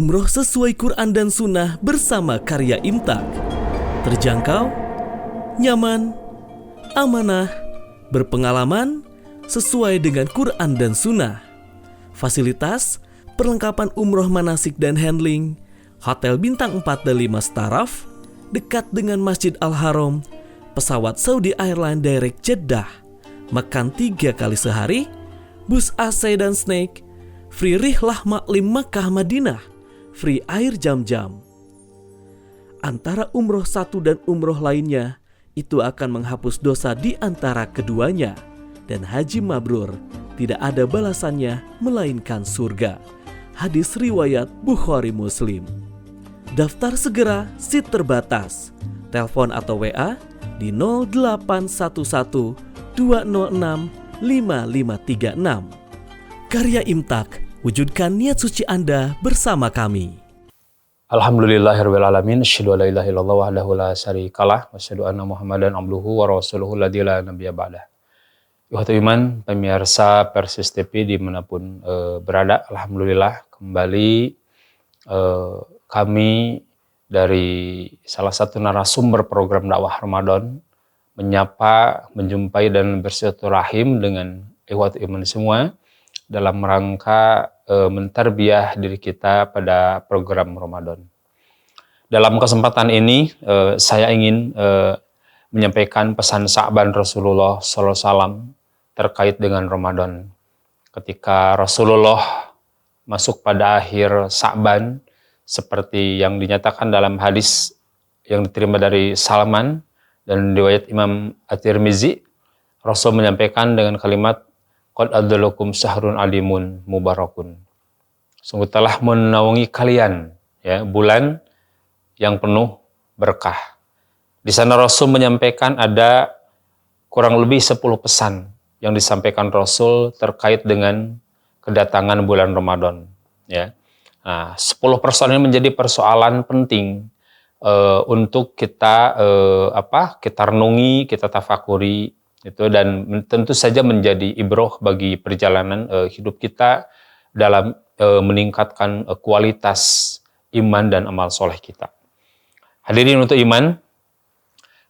Umroh sesuai Quran dan Sunnah bersama Karya Imtak. Terjangkau, nyaman, amanah, berpengalaman, sesuai dengan Quran dan Sunnah. Fasilitas, perlengkapan umroh manasik dan handling, hotel bintang 4 dan 5 staraf, dekat dengan Masjid Al-Haram, pesawat Saudi Airlines Direct Jeddah, makan 3 kali sehari, bus AC dan snack, free rihlah maklim Makkah Madinah, free air jam-jam. Antara umroh satu dan umroh lainnya, itu akan menghapus dosa di antara keduanya. Dan haji mabrur, tidak ada balasannya melainkan surga. Hadis riwayat Bukhari Muslim. Daftar segera, seat terbatas. Telepon atau WA di 0811 206 5536. Karya Imtak, wujudkan niat suci Anda bersama kami. Alhamdulillahirabbil alamin, asyhadu an la ilaha illallah wahdahu la syarikalah wa asyhadu anna Muhammadan abduhu wa rasuluhu alladzi la nabiyya ba'dah. Ikhwatul iman, pemirsa Persis TV dimanapun berada, alhamdulillah kembali kami dari salah satu narasumber program dakwah Ramadan menyapa, menjumpai dan bersilaturahim dengan ikhwatul iman semua dalam rangka mentarbiyah diri kita pada program Ramadan. Dalam kesempatan ini saya ingin menyampaikan pesan Sa'ban Rasulullah SAW terkait dengan Ramadan. Ketika Rasulullah masuk pada akhir Sa'ban, seperti yang dinyatakan dalam hadis yang diterima dari Salman dan riwayat Imam At-Tirmizi, Rasul menyampaikan dengan kalimat qad adlakum syahrun alimun mubarakun. Sungguh telah menaungi kalian ya bulan yang penuh berkah. Di sana Rasul menyampaikan ada kurang lebih 10 pesan yang disampaikan Rasul terkait dengan kedatangan bulan Ramadan ya. Nah, 10 persoalan ini menjadi persoalan penting untuk kita kita renungi, kita tafakuri itu, dan tentu saja menjadi ibroh bagi perjalanan hidup kita dalam meningkatkan kualitas iman dan amal soleh kita. Hadirin untuk iman,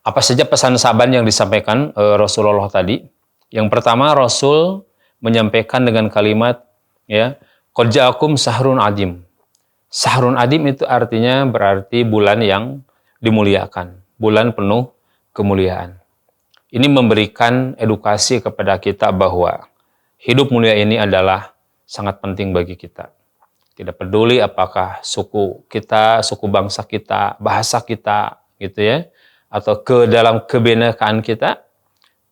apa saja pesan Sa'ban yang disampaikan Rasulullah tadi? Yang pertama, Rasul menyampaikan dengan kalimat ya, qad ja'akum sahrun adim. Sahrun adim itu artinya berarti bulan yang dimuliakan, bulan penuh kemuliaan. Ini memberikan edukasi kepada kita bahwa hidup mulia ini adalah sangat penting bagi kita. Tidak peduli apakah suku kita, suku bangsa kita, bahasa kita, gitu ya, atau dalam kebinekaan kita.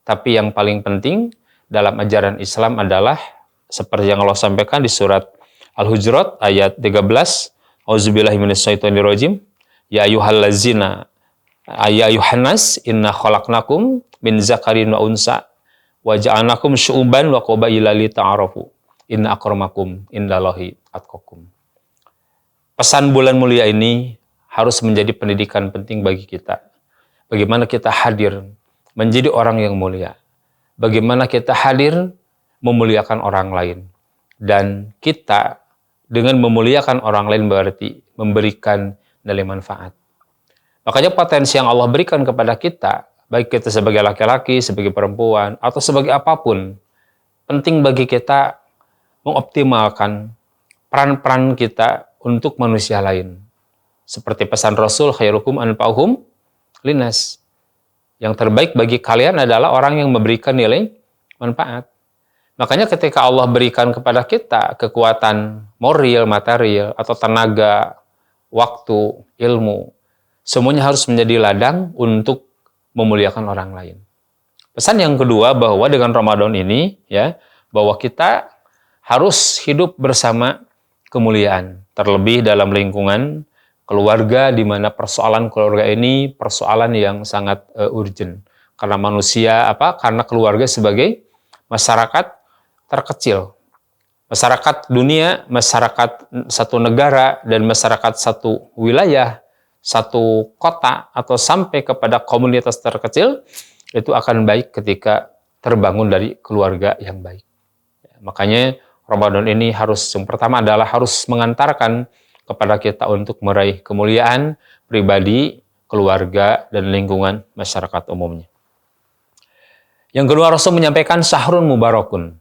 Tapi yang paling penting dalam ajaran Islam adalah seperti yang Allah sampaikan di surat Al-Hujurat ayat 13, Auzubillahi minasyaitonirrajim, ya ayyuhallazina ya ayyuhannas inna khalaqnakum min zakarin wa unsa wa ja'alnakum syu'uban wa qabaila lita'arafu inna akramakum indallahi atqakum. Pesan bulan mulia ini harus menjadi pendidikan penting bagi kita. Bagaimana kita hadir menjadi orang yang mulia. Bagaimana kita hadir memuliakan orang lain. Dan kita dengan memuliakan orang lain berarti memberikan nilai manfaat. Makanya potensi yang Allah berikan kepada kita, baik kita sebagai laki-laki, sebagai perempuan, atau sebagai apapun, penting bagi kita mengoptimalkan peran-peran kita untuk manusia lain. Seperti pesan Rasul, khairukum anfa'uhum linnas. Yang terbaik bagi kalian adalah orang yang memberikan nilai manfaat. Makanya ketika Allah berikan kepada kita kekuatan moral, material, atau tenaga, waktu, ilmu, semuanya harus menjadi ladang untuk memuliakan orang lain. Pesan yang kedua bahwa dengan Ramadan ini ya, bahwa kita harus hidup bersama kemuliaan, terlebih dalam lingkungan keluarga di mana persoalan keluarga ini persoalan yang sangat urgent. Karena manusia karena keluarga sebagai masyarakat terkecil. Masyarakat dunia, masyarakat satu negara dan masyarakat satu wilayah, satu kota, atau sampai kepada komunitas terkecil, itu akan baik ketika terbangun dari keluarga yang baik. Makanya Ramadan ini yang pertama adalah harus mengantarkan kepada kita untuk meraih kemuliaan pribadi, keluarga, dan lingkungan masyarakat umumnya. Yang kedua, Rasul menyampaikan syahrun mubarakun,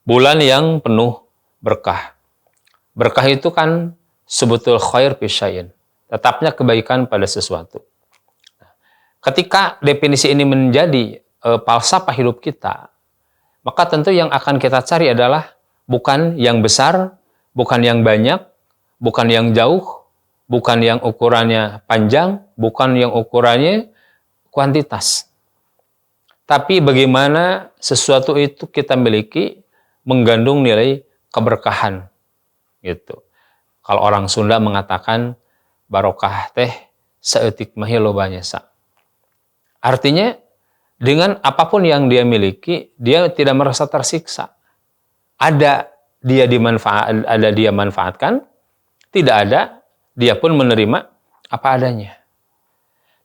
bulan yang penuh berkah. Berkah itu kan sebutul khair fisyain, tetapnya kebaikan pada sesuatu. Ketika definisi ini menjadi falsafah hidup kita, maka tentu yang akan kita cari adalah bukan yang besar, bukan yang banyak, bukan yang jauh, bukan yang ukurannya panjang, bukan yang ukurannya kuantitas. Tapi bagaimana sesuatu itu kita miliki mengandung nilai keberkahan. Gitu. Kalau orang Sunda mengatakan barokah teh saeutik mah lobanya sa. Artinya dengan apapun yang dia miliki, dia tidak merasa tersiksa. Ada dia manfaatkan, tidak ada dia pun menerima apa adanya.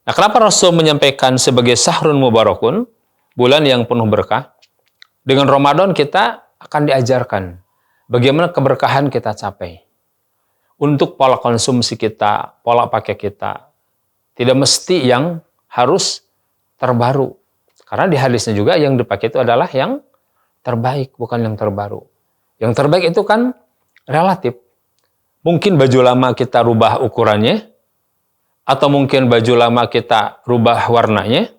Nah, kenapa Rasul menyampaikan sebagai syahrun mubarakun, bulan yang penuh berkah? Dengan Ramadan kita akan diajarkan bagaimana keberkahan kita capai. Untuk pola konsumsi kita, pola pakai kita, tidak mesti yang harus terbaru. Karena di hadisnya juga yang dipakai itu adalah yang terbaik, bukan yang terbaru. Yang terbaik itu kan relatif. Mungkin baju lama kita rubah ukurannya, atau mungkin baju lama kita rubah warnanya,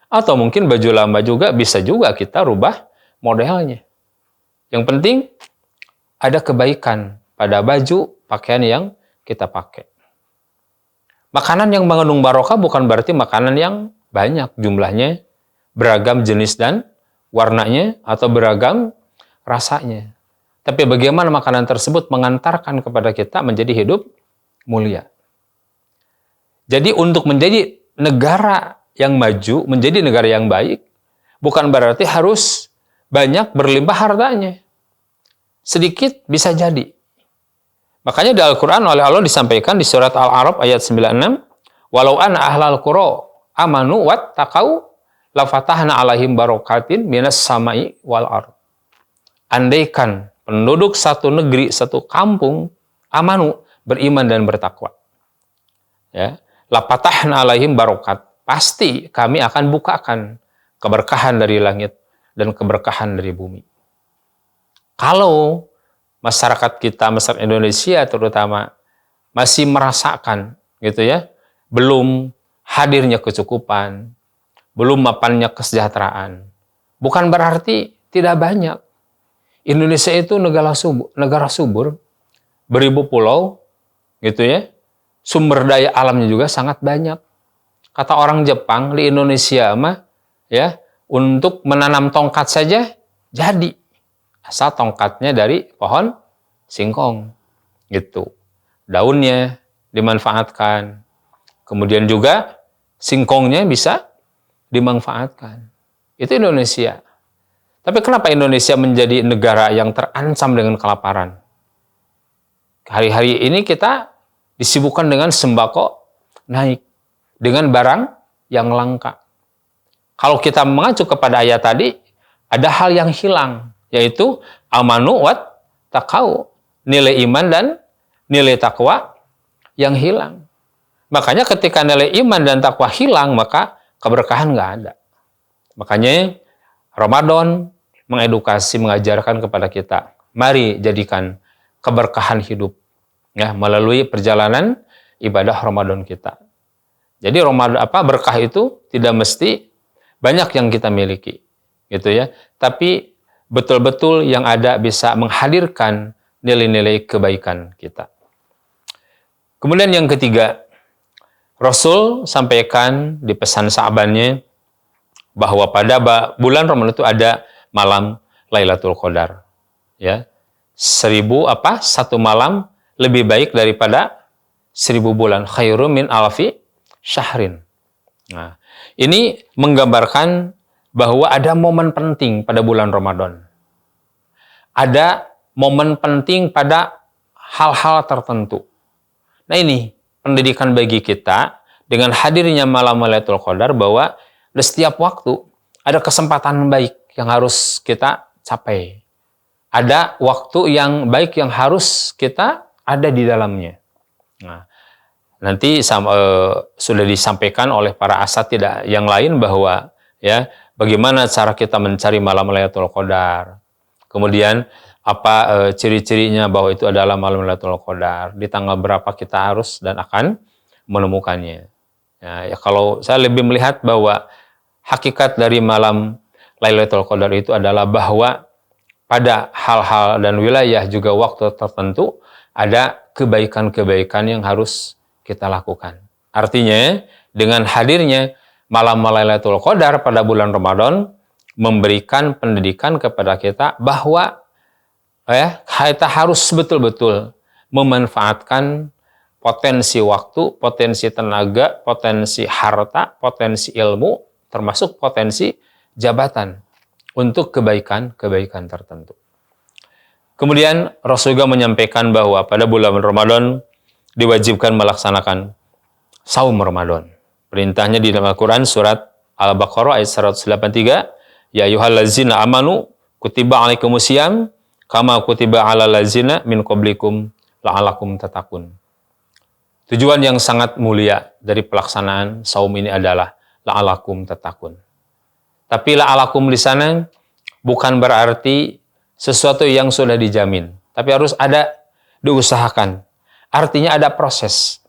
atau mungkin baju lama juga bisa juga kita rubah modelnya. Yang penting ada kebaikan pada baju, pakaian yang kita pakai. Makanan yang mengandung barokah bukan berarti makanan yang banyak jumlahnya, beragam jenis dan warnanya, atau beragam rasanya. Tapi bagaimana makanan tersebut mengantarkan kepada kita menjadi hidup mulia. Jadi untuk menjadi negara yang maju, menjadi negara yang baik, bukan berarti harus banyak berlimpah hartanya. Sedikit bisa jadi. Makanya di Al-Quran oleh Allah disampaikan di surat Al-A'raf ayat 96, walau an ahlal qura amanu wat taqau la fatahna alaihim barokatin minas samai wal ard. Andaikan penduduk satu negeri, satu kampung amanu, beriman dan bertakwa, ya, la fatahna alaihim barokat, pasti kami akan bukakan keberkahan dari langit dan keberkahan dari bumi. Kalau masyarakat kita, masyarakat Indonesia terutama, masih merasakan gitu ya, belum hadirnya kecukupan, belum mapannya kesejahteraan, bukan berarti tidak banyak. Indonesia itu negara subur, beribu pulau, gitu ya, sumber daya alamnya juga sangat banyak. Kata orang Jepang, di Indonesia mah ya, untuk menanam tongkat saja jadi, asal tongkatnya dari pohon singkong, gitu. Daunnya dimanfaatkan, kemudian juga singkongnya bisa dimanfaatkan. Itu Indonesia. Tapi kenapa Indonesia menjadi negara yang terancam dengan kelaparan? Hari-hari ini kita disibukkan dengan sembako naik, dengan barang yang langka. Kalau kita mengacu kepada ayat tadi, ada hal yang hilang, yaitu amanu wat taqau, nilai iman dan nilai takwa yang hilang. Makanya ketika nilai iman dan takwa hilang, maka keberkahan nggak ada. Makanya Ramadan mengedukasi, mengajarkan kepada kita, mari jadikan keberkahan hidup ya melalui perjalanan ibadah Ramadan kita. Jadi berkah itu tidak mesti banyak yang kita miliki, gitu ya. Tapi betul-betul yang ada bisa menghadirkan nilai-nilai kebaikan kita. Kemudian yang ketiga, Rasul sampaikan di pesan sahabatnya bahwa pada bulan Ramadan itu ada malam Lailatul Qadar, ya. Satu malam lebih baik daripada 1000 bulan, khairum min alfi syahrin. Nah, ini menggambarkan bahwa ada momen penting pada bulan Ramadan. Ada momen penting pada hal-hal tertentu. Nah, ini pendidikan bagi kita dengan hadirnya malam Lailatul Qadar, bahwa di setiap waktu ada kesempatan baik yang harus kita capai. Ada waktu yang baik yang harus kita ada di dalamnya. Nah, nanti sudah disampaikan oleh para asatidz yang lain bahwa ya bagaimana cara kita mencari malam Lailatul Qadar. Kemudian apa ciri-cirinya bahwa itu adalah malam Lailatul Qadar, di tanggal berapa kita harus dan akan menemukannya. Ya, kalau saya lebih melihat bahwa hakikat dari malam Lailatul Qadar itu adalah bahwa pada hal-hal dan wilayah juga waktu tertentu ada kebaikan-kebaikan yang harus kita lakukan. Artinya, dengan hadirnya malam Lailatul Qadar pada bulan Ramadan memberikan pendidikan kepada kita bahwa kita harus betul-betul memanfaatkan potensi waktu, potensi tenaga, potensi harta, potensi ilmu, termasuk potensi jabatan untuk kebaikan-kebaikan tertentu. Kemudian Rasulullah menyampaikan bahwa pada bulan Ramadan diwajibkan melaksanakan saum Ramadan. Perintahnya di dalam Al-Quran surat Al-Baqarah ayat 183, ya ayyuhallazina amanu kutiba alaikumusiyam kama kutiba alal ladzina min qablikum la'alakum tattaqun. Tujuan yang sangat mulia dari pelaksanaan saum ini adalah la'alakum tattaqun. Tapi la'alakum di sana bukan berarti sesuatu yang sudah dijamin, tapi harus ada diusahakan. Artinya ada proses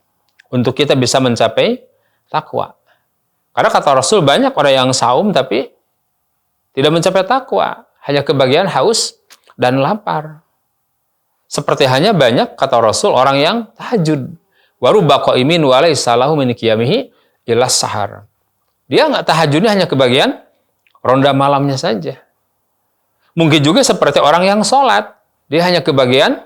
untuk kita bisa mencapai takwa. Karena kata Rasul banyak orang yang saum tapi tidak mencapai takwa, hanya kebagian haus dan lapar. Seperti hanya banyak kata Rasul orang yang tahajud. Wa rubba qaimin wa laysa lahu min qiyamihi illa sahar. Dia enggak tahajudnya hanya kebagian ronda malamnya saja. Mungkin juga seperti orang yang sholat, dia hanya kebagian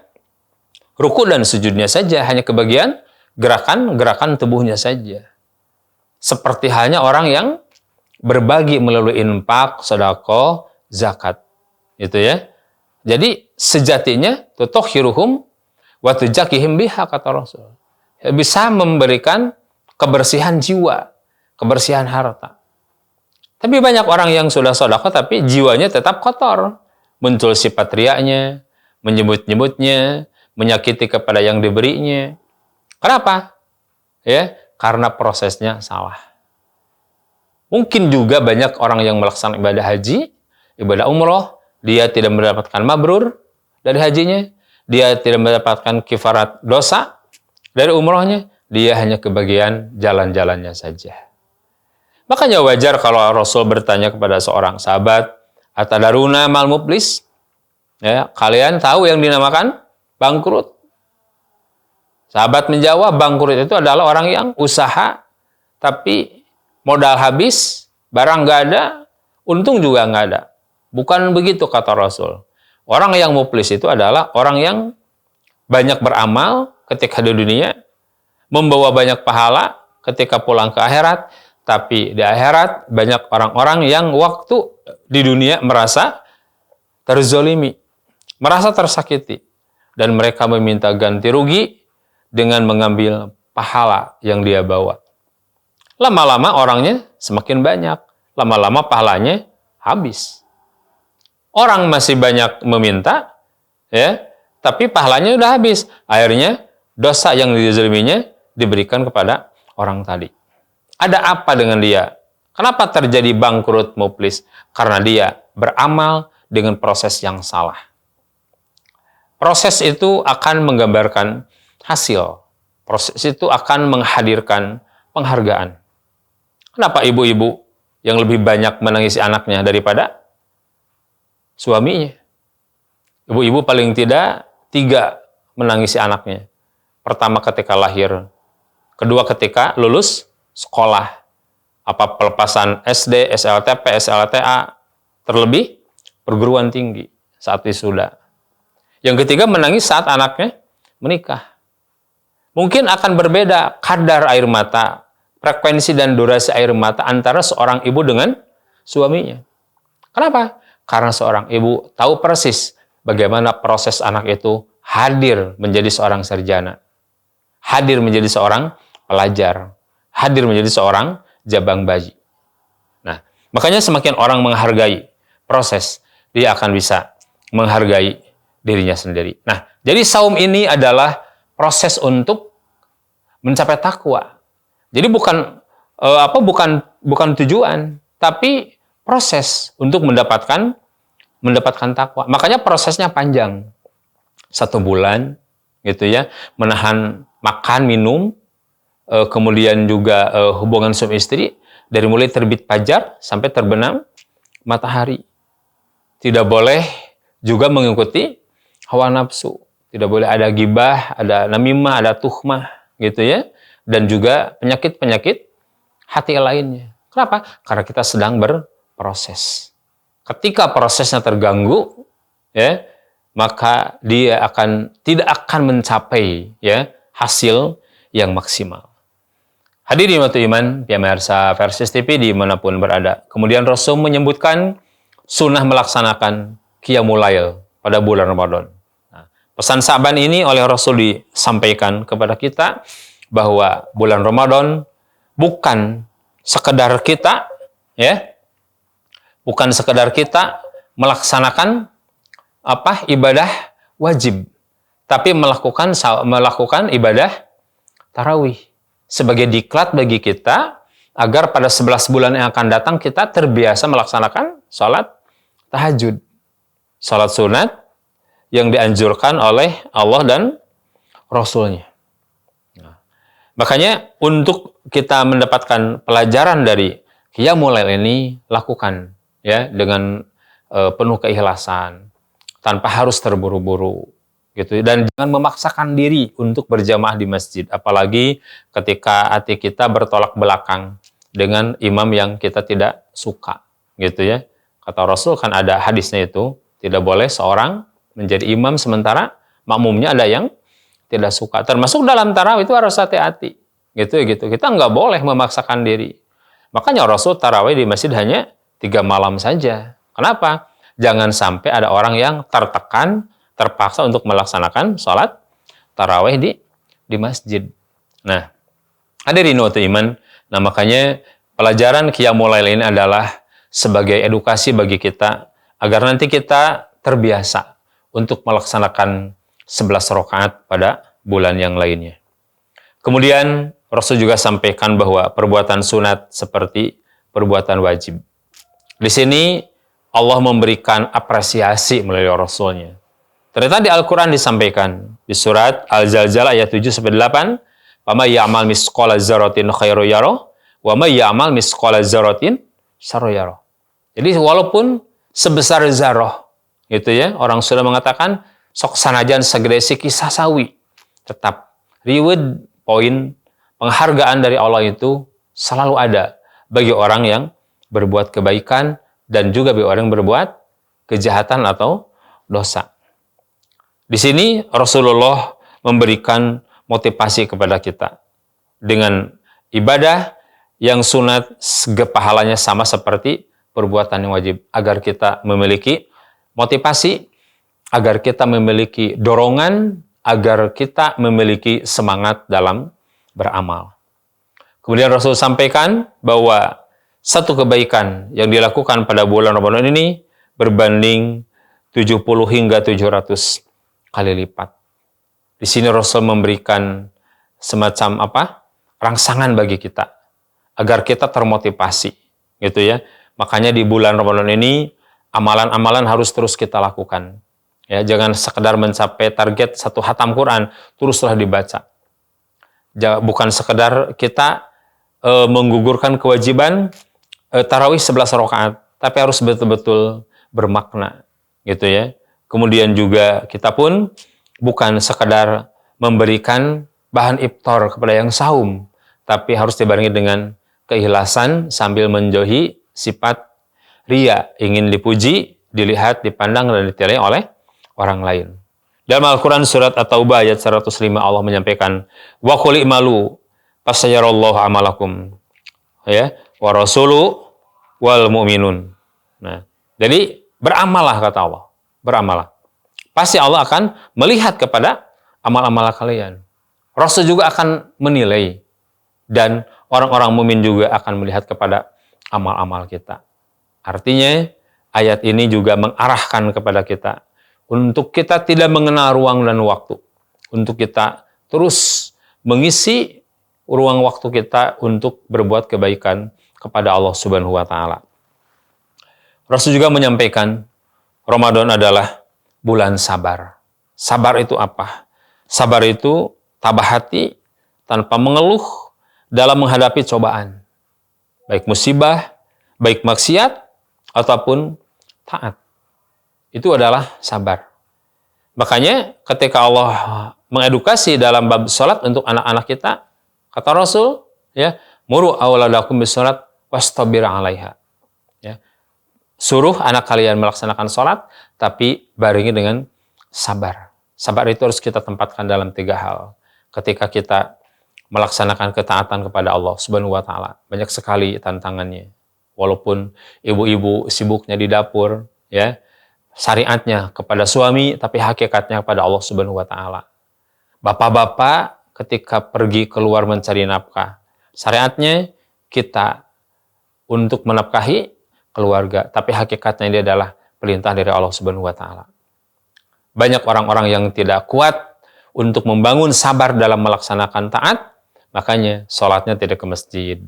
ruku dan sujudnya saja, hanya kebagian gerakan tubuhnya saja. Seperti hanya orang yang berbagi melalui infak, sedekah, zakat. Itu ya. Jadi sejatinya tutahhiruhum wa tuzakkihim biha kata Rasul. Bisa memberikan kebersihan jiwa, kebersihan harta. Tapi banyak orang yang sudah sedekah tapi jiwanya tetap kotor. Muncul sifat riaknya, menyebut-nyebutnya, menyakiti kepada yang diberinya. Kenapa? Ya, karena prosesnya salah. Mungkin juga banyak orang yang melaksanakan ibadah haji, ibadah umroh, dia tidak mendapatkan mabrur dari hajinya, dia tidak mendapatkan kifarat dosa dari umrohnya, dia hanya kebagian jalan-jalannya saja. Makanya wajar kalau Rasul bertanya kepada seorang sahabat, atadaruna mal muflis? Ya, kalian tahu yang dinamakan bangkrut? Sahabat menjawab, bangkrut itu adalah orang yang usaha, tapi modal habis, barang nggak ada, untung juga nggak ada. Bukan begitu kata Rasul. Orang yang muflis itu adalah orang yang banyak beramal ketika di dunia, membawa banyak pahala ketika pulang ke akhirat, tapi di akhirat banyak orang-orang yang waktu di dunia merasa terzolimi, merasa tersakiti, dan mereka meminta ganti rugi dengan mengambil pahala yang dia bawa. Lama-lama orangnya semakin banyak, lama-lama pahalanya habis. Orang masih banyak meminta, ya, tapi pahalanya udah habis. Akhirnya dosa yang dizaliminya diberikan kepada orang tadi. Ada apa dengan dia? Kenapa terjadi bangkrut muflis? Karena dia beramal dengan proses yang salah. Proses itu akan menggambarkan hasil. Proses itu akan menghadirkan penghargaan. Kenapa ibu-ibu yang lebih banyak menangisi anaknya daripada suaminya? Ibu-ibu paling tidak 3 menangisi anaknya. Pertama ketika lahir, kedua ketika lulus sekolah, apa pelepasan SD, SLTP, SLTA, terlebih perguruan tinggi saat wisuda. Yang ketiga menangis saat anaknya menikah. Mungkin akan berbeda kadar air mata, frekuensi dan durasi air mata antara seorang ibu dengan suaminya. Kenapa? Karena seorang ibu tahu persis bagaimana proses anak itu hadir menjadi seorang sarjana, hadir menjadi seorang pelajar, hadir menjadi seorang jabang bayi. Nah, makanya semakin orang menghargai proses, dia akan bisa menghargai dirinya sendiri. Nah, jadi saum ini adalah proses untuk mencapai takwa. Jadi bukan tujuan, tapi proses untuk mendapatkan takwa. Makanya prosesnya panjang. 1 bulan gitu ya, menahan makan, minum, kemudian juga hubungan suami istri dari mulai terbit fajar sampai terbenam matahari. Tidak boleh juga mengikuti hawa nafsu. Tidak boleh ada gibah, ada namimah, ada tuhmah gitu ya. Dan juga penyakit-penyakit hati lainnya. Kenapa? Karena kita sedang berproses. Ketika prosesnya terganggu, ya, maka dia tidak akan mencapai ya hasil yang maksimal. Hadirin waktu iman, pemirsa Persis TV dimanapun berada. Kemudian Rasul menyebutkan sunnah melaksanakan Qiyamul Lail pada bulan Ramadan. Nah, pesan Sa'ban ini oleh Rasul disampaikan kepada kita bahwa bulan Ramadan bukan sekedar kita melaksanakan ibadah wajib, tapi melakukan ibadah tarawih sebagai diklat bagi kita agar pada 11 bulan yang akan datang kita terbiasa melaksanakan sholat tahajud, sholat sunat yang dianjurkan oleh Allah dan Rasulnya. Makanya untuk kita mendapatkan pelajaran dari Qiyamul Lail ini, lakukan ya dengan penuh keikhlasan, tanpa harus terburu-buru gitu, dan jangan memaksakan diri untuk berjamaah di masjid, apalagi ketika hati kita bertolak belakang dengan imam yang kita tidak suka gitu ya. Kata Rasul kan ada hadisnya itu, tidak boleh seorang menjadi imam sementara makmumnya ada yang tidak suka. Termasuk dalam tarawih itu harus hati-hati. Gitu. Kita nggak boleh memaksakan diri. Makanya Rasul tarawih di masjid hanya 3 malam saja. Kenapa? Jangan sampai ada orang yang terpaksa untuk melaksanakan sholat tarawih di masjid. Nah, hadirin waktu iman. Nah, makanya pelajaran Qiyamul Lail ini adalah sebagai edukasi bagi kita agar nanti kita terbiasa untuk melaksanakan 11 rakaat pada bulan yang lainnya. Kemudian Rasul juga sampaikan bahwa perbuatan sunat seperti perbuatan wajib. Di sini Allah memberikan apresiasi melalui Rasulnya. Ternyata di Al-Quran disampaikan di surat Al-Zalzalah ayat 7-8, "Wa may ya'mal misqala dzarratin khairan yarah, wa may ya'mal misqala dzarratin syarran yarah." Jadi walaupun sebesar zarah, gitu ya, orang sudah mengatakan sok sanajan segede siki sasawi, tetap reward poin penghargaan dari Allah itu selalu ada bagi orang yang berbuat kebaikan dan juga bagi orang yang berbuat kejahatan atau dosa. Di sini Rasulullah memberikan motivasi kepada kita dengan ibadah yang sunat pahalanya sama seperti perbuatan yang wajib, agar kita memiliki motivasi, agar kita memiliki dorongan, agar kita memiliki semangat dalam beramal. Kemudian Rasul sampaikan bahwa satu kebaikan yang dilakukan pada bulan Ramadan ini berbanding 70 hingga 700 kali lipat. Di sini Rasul memberikan semacam rangsangan bagi kita agar kita termotivasi, gitu ya. Makanya di bulan Ramadan ini amalan-amalan harus terus kita lakukan. Ya, jangan sekedar mencapai target 1 khatam Quran, teruslah dibaca. Bukan sekedar kita menggugurkan kewajiban tarawih 11 rakaat, tapi harus betul-betul bermakna, gitu ya. Kemudian juga kita pun bukan sekedar memberikan bahan iftar kepada yang saum, tapi harus dibarengi dengan keikhlasan sambil menjauhi sifat riya, ingin dipuji, dilihat, dipandang, dan ditilai oleh orang lain. Dalam Al-Quran surat At-Taubah ayat 105 Allah menyampaikan, wa qul i'malu fasayarallahu amalakum, ya, wa rasulu wal mu'minun. Nah, jadi beramallah kata Allah, beramallah. Pasti Allah akan melihat kepada amal-amal kalian. Rasul juga akan menilai, dan orang-orang mukmin juga akan melihat kepada amal-amal kita. Artinya ayat ini juga mengarahkan kepada kita untuk kita tidak mengenal ruang dan waktu, untuk kita terus mengisi ruang waktu kita untuk berbuat kebaikan kepada Allah Subhanahu wa taala. Rasul juga menyampaikan Ramadan adalah bulan sabar. Sabar itu apa? Sabar itu tabah hati tanpa mengeluh dalam menghadapi cobaan. Baik musibah, baik maksiat, ataupun taat. Itu adalah sabar. Makanya ketika Allah mengedukasi dalam bab salat untuk anak-anak kita, kata Rasul, ya, muru auladakum bisalat wastabir 'alaiha. Ya. Suruh anak kalian melaksanakan salat tapi barengi dengan sabar. Sabar itu harus kita tempatkan dalam 3 hal. Ketika kita melaksanakan ketaatan kepada Allah Subhanahu wa taala, banyak sekali tantangannya. Walaupun ibu-ibu sibuknya di dapur, ya, syariatnya kepada suami, tapi hakikatnya kepada Allah Subhanahu wa taala. Bapak-bapak ketika pergi keluar mencari nafkah, syariatnya kita untuk menafkahi keluarga, tapi hakikatnya ini adalah perintah dari Allah Subhanahu wa taala. Banyak orang-orang yang tidak kuat untuk membangun sabar dalam melaksanakan taat, makanya sholatnya tidak ke masjid,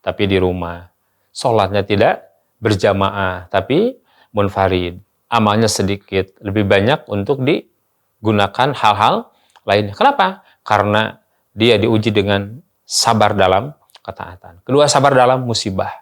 tapi di rumah. Sholatnya tidak berjamaah, tapi munfarid. Amalnya sedikit, lebih banyak untuk digunakan hal-hal lainnya. Kenapa? Karena dia diuji dengan sabar dalam ketaatan. Kedua, sabar dalam musibah.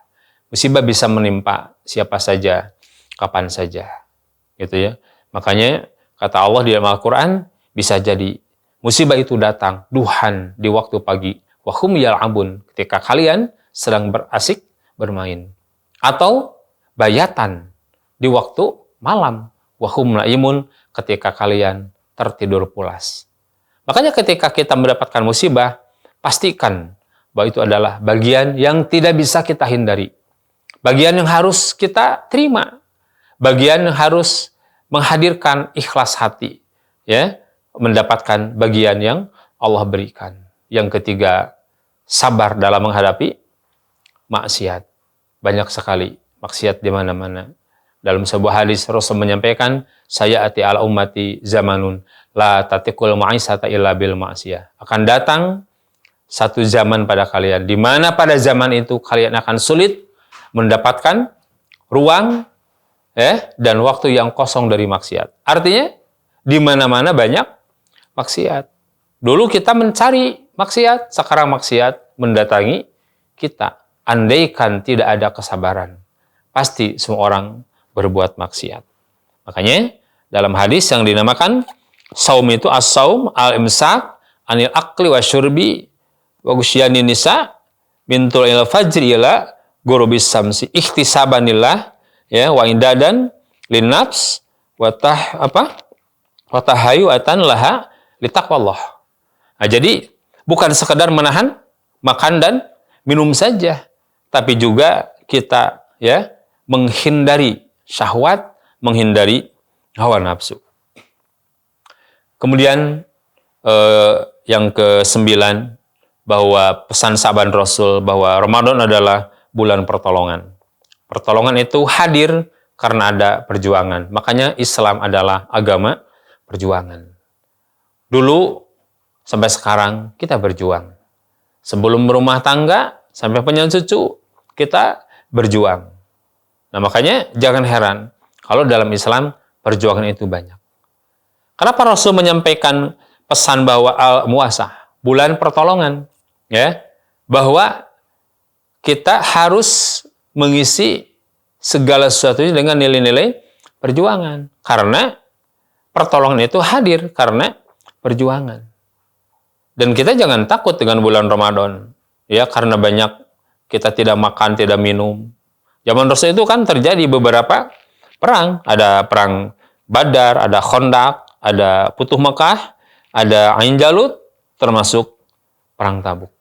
Musibah bisa menimpa siapa saja, kapan saja. Gitu ya. Makanya kata Allah di dalam Al-Quran, bisa jadi musibah itu datang duhan di waktu pagi, wahum yal'abun, ketika kalian sedang berasik bermain, atau bayatan di waktu malam, wahum naimun, ketika kalian tertidur pulas. Makanya ketika kita mendapatkan musibah, pastikan bahwa itu adalah bagian yang tidak bisa kita hindari, bagian yang harus kita terima, bagian yang harus menghadirkan ikhlas hati, ya, mendapatkan bagian yang Allah berikan. Yang ketiga, sabar dalam menghadapi maksiat. Banyak sekali maksiat di mana-mana. Dalam sebuah hadis Rasul menyampaikan, saya ati ala ummati zamanun la tatikul ma'isata illa bil ma'siyah. Akan datang satu zaman pada kalian, di mana pada zaman itu kalian akan sulit mendapatkan ruang dan waktu yang kosong dari maksiat. Artinya, di mana-mana banyak maksiat. Dulu kita mencari maksiat, sekarang maksiat mendatangi kita. Andaikan tidak ada kesabaran, pasti semua orang berbuat maksiat. Makanya, dalam hadis yang dinamakan saum itu as-saum al-imsak anil akli wa syurbi wa gusyani nisa min tulil fajri ila ghurubis samsi ikhtisabanillah, ya, wa indadan lin nafs wa tahayu'atan laha litaqwallah. Nah, jadi bukan sekedar menahan makan dan minum saja, tapi juga kita, ya, menghindari syahwat, menghindari hawa nafsu. Kemudian yang ke-9, bahwa pesan sahabat Rasul bahwa Ramadan adalah bulan pertolongan. Pertolongan itu hadir karena ada perjuangan. Makanya Islam adalah agama perjuangan. Dulu sampai sekarang kita berjuang. Sebelum berumah tangga sampai punya cucu, kita berjuang. Nah, makanya jangan heran kalau dalam Islam perjuangan itu banyak. Kenapa Rasul menyampaikan pesan bahwa al-muasah, bulan pertolongan, ya, bahwa kita harus mengisi segala sesuatunya dengan nilai-nilai perjuangan. Karena pertolongan itu hadir karena perjuangan. Dan kita jangan takut dengan bulan Ramadan, ya, karena banyak kita tidak makan, tidak minum. Zaman Rasul itu kan terjadi beberapa perang. Ada perang Badar, ada Khandaq, ada Futuh Mekah, ada Ain Jalut, termasuk perang Tabuk.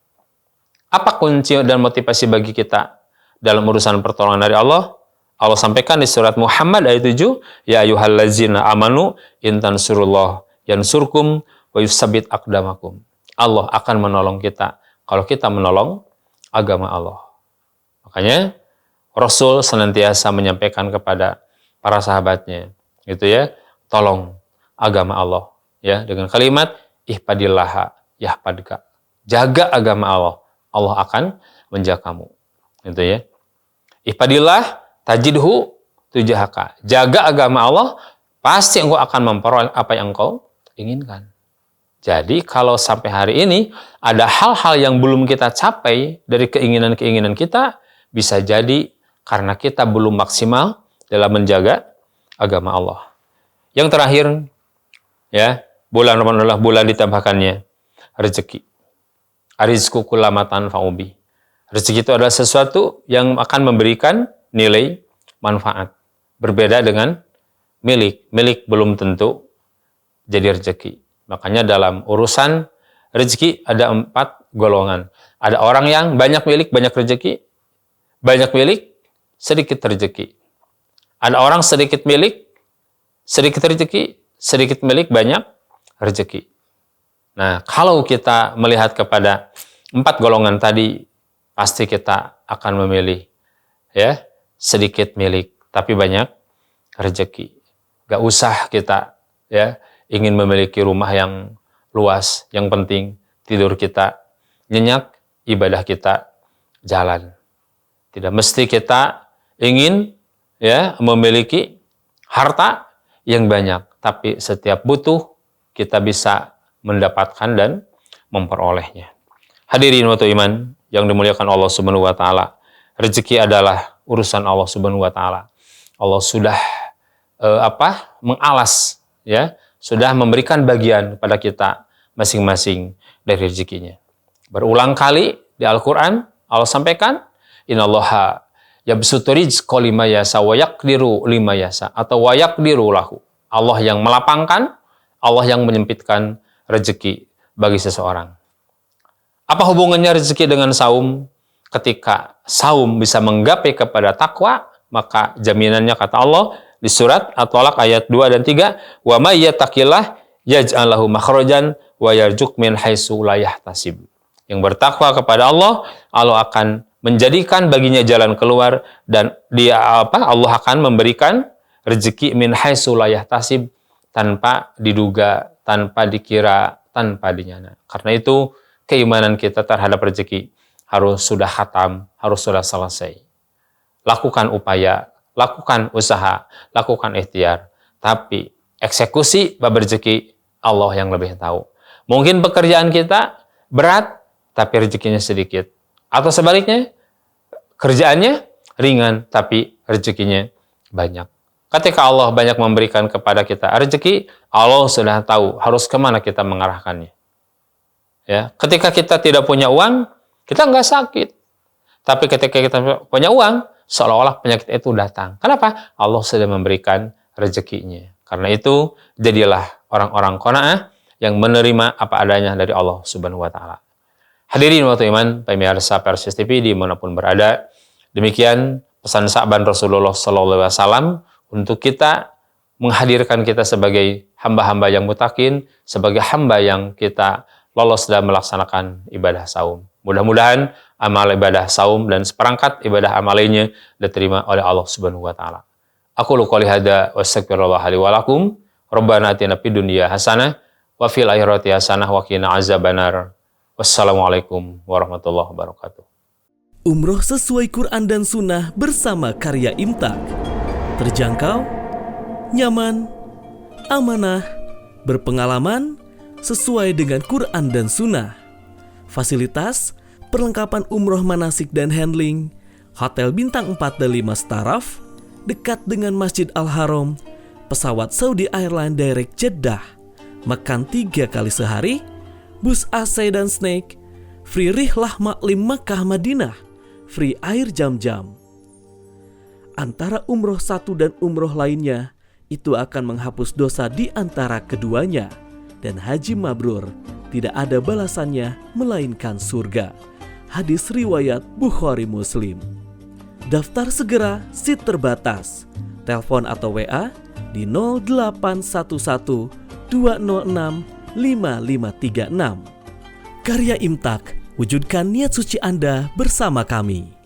Apa kunci dan motivasi bagi kita dalam urusan pertolongan dari Allah? Allah sampaikan di surat Muhammad ayat 7, ya ayyuhallazina amanu in tansurullah yansurkum wa yusabbit aqdamakum. Allah akan menolong kita kalau kita menolong agama Allah. Makanya Rasul senantiasa menyampaikan kepada para sahabatnya, gitu ya, tolong agama Allah, ya, dengan kalimat ihfadillaha yahfadka. jaga agama Allah, Allah akan menjagamu. Gitu ya. Ihfadillah tajidhu tujahaka. Jaga agama Allah, pasti engkau akan memperoleh apa yang engkau inginkan. Jadi kalau sampai hari ini ada hal-hal yang belum kita capai dari keinginan-keinginan kita, bisa jadi karena kita belum maksimal dalam menjaga agama Allah. Yang terakhir, ya, bulan Ramadan adalah bulan ditambahkannya rezeki. Arizku kulamatan fa'ubi. Rezeki itu adalah sesuatu yang akan memberikan nilai manfaat. Berbeda dengan milik. Milik belum tentu jadi rezeki. Makanya dalam urusan rezeki ada 4 golongan. Ada orang yang banyak milik, banyak rezeki. Banyak milik, sedikit rezeki. Ada orang sedikit milik, sedikit rezeki. Sedikit milik, banyak rezeki. Nah, kalau kita melihat kepada 4 golongan tadi, pasti kita akan memilih ya sedikit milik, tapi banyak rezeki. Gak usah kita ya ingin memiliki rumah yang luas, yang penting tidur kita nyenyak, ibadah kita jalan. Tidak mesti kita ingin ya memiliki harta yang banyak, tapi setiap butuh kita bisa mendapatkan dan memperolehnya. Hadirin waktu iman yang dimuliakan Allah Subhanahu wa taala. Rezeki adalah urusan Allah Subhanahu wa taala. Allah sudah mengalas ya, sudah memberikan bagian pada kita masing-masing dari rezekinya. Berulang kali di Al-Qur'an Allah sampaikan, innallaha yabsutu rizqa liman yasha wa yaqdiru liman yasha atau wa yaqdiru lahu. Allah yang melapangkan, Allah yang menyempitkan rezeki bagi seseorang. Apa hubungannya rezeki dengan saum? Ketika saum bisa menggapai kepada takwa, maka jaminannya kata Allah di surat At-Thalaq ayat 2 dan 3, wa may yattaqillah yaj'al lahu makhrajan wa yarzuq min haitsu la yahtasib. Yang bertakwa kepada Allah, Allah akan menjadikan baginya jalan keluar dan Allah akan memberikan rezeki min haitsu la yahtasib, tanpa diduga, tanpa dikira, tanpa dinyana. Karena itu keimanan kita terhadap rezeki harus sudah khatam, harus sudah selesai. Lakukan upaya, lakukan usaha, lakukan ikhtiar. Tapi eksekusi bab rezeki Allah yang lebih tahu. Mungkin pekerjaan kita berat, tapi rezekinya sedikit. Atau sebaliknya, kerjaannya ringan, tapi rezekinya banyak. Ketika Allah banyak memberikan kepada kita rezeki, Allah sudah tahu harus kemana kita mengarahkannya. Ya, ketika kita tidak punya uang, kita nggak sakit. Tapi ketika kita punya uang, seolah-olah penyakit itu datang. Kenapa? Allah sudah memberikan rezekinya. Karena itu, jadilah orang-orang qanaah yang menerima apa adanya dari Allah Subhanahu wa taala. Hadirin waktu iman, pemirsa Persis TV dimanapun berada, demikian pesan Sa'ban Rasulullah SAW untuk kita menghadirkan kita sebagai hamba-hamba yang mutakin, sebagai hamba yang kita lolos dalam melaksanakan ibadah saum. Mudah-mudahan amal ibadah saum dan seperangkat ibadah amal lainnya diterima oleh Allah Subhanahu wa taala. Aku qouli hadza wa astaghfirullah li wa lakum. Rabbana atina fid dunya hasanah wa fil akhirati hasanah wa qina azabannar. Wassalamualaikum warahmatullahi wabarakatuh. Umroh sesuai Quran dan Sunnah bersama Karya Imtak. Terjangkau, nyaman, amanah, berpengalaman, sesuai dengan Quran dan Sunnah. Fasilitas, perlengkapan umroh manasik dan handling, hotel bintang 4 dan 5 staraf, dekat dengan Masjid Al-Haram, pesawat Saudi Airlines Direct Jeddah, makan 3 kali sehari, bus AC dan snack, free rihlah maklim Makkah Madinah, free air jam-jam. Antara umroh satu dan umroh lainnya, itu akan menghapus dosa di antara keduanya. Dan haji mabrur tidak ada balasannya melainkan surga. Hadis riwayat Bukhari Muslim. Daftar segera, seat terbatas. Telepon atau WA di 0811 206 5536. Karya Imtak, wujudkan niat suci Anda bersama kami.